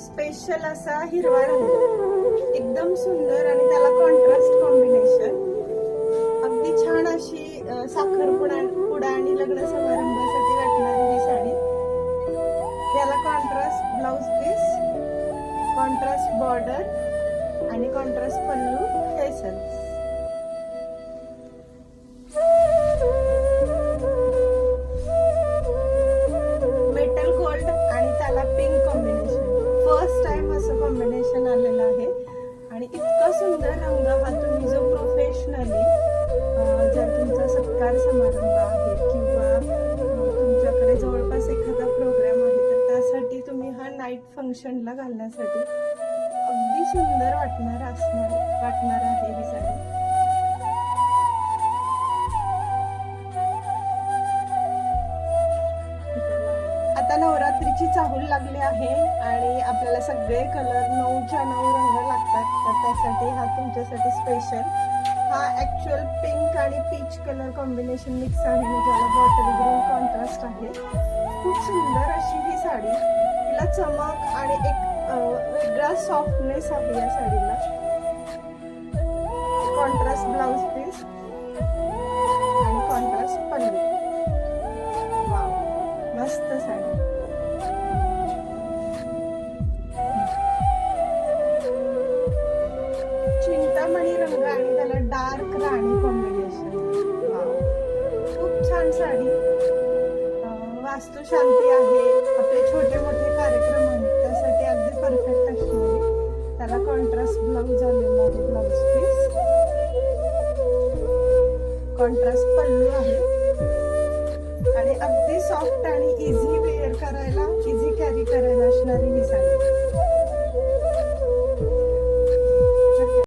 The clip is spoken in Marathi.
स्पेशल असा हिरवा रंग, एकदम सुंदर आणि त्याला कॉन्ट्रास्ट कॉम्बिनेशन. अगदी छान अशी साखरपुडा आणि लग्न समारंभासाठी वाटणारी ही साडी. त्याला contrast blouse piece, contrast border आणि contrast pallu tassels. Metal gold आणि त्याला पिंक कॉम्बिनेशन. फर्स्ट टाइम असं कॉम्बिनेशन आलेलं आहे आणि इतका सुंदर रंग हा तुम्ही जो प्रोफेशनली जर तुमचा सत्कार समारंभ आहे किंवा तुमच्याकडे जवळपास एखादा प्रोग्राम आहे तर त्यासाठी तुम्ही हा नाईट फंक्शनला घालण्यासाठी अगदी सुंदर वाटणार आहे ही साडी. आता नवरात्रीची चाहूल लागली आहे आणि आपल्याला सगळे कलर 9च्या 9 रंग लागतात, तर त्यासाठी हा तुमच्यासाठी स्पेशल. हा ऍक्च्युअल पिंक आणि पीच कलर कॉम्बिनेशन मिक्स आहे, ज्याला बॉटल ग्रीन कॉन्ट्रास्ट आहे. खूप सुंदर अशी ही साडी. तिला चमक आणि एक वेगळा सॉफ्टनेस आहे या साडीला. कॉन्ट्रास्ट ब्लाउज पीस आणि कॉन्ट्रास्ट पल्लू. वाव, मस्त साडी. चिंतामणी रंग आणि त्याला डार्क राणी कॉम्बिनेशन. वाव, खूप छान साडी. वास्तू शांती आहे, आपले छोटे मोठे कार्यक्रम आहेत त्यासाठी अगदी परफेक्ट असणारी. त्याला कॉन्ट्रास्ट ब्लाउज आलेला आहे, ब्लाउज पीस, कॉन्ट्रास्ट पल्लू आहे आणि अगदी सॉफ्ट आणि इझी वेअर करायला, इझी कॅरी करायला असणारी ही साडी.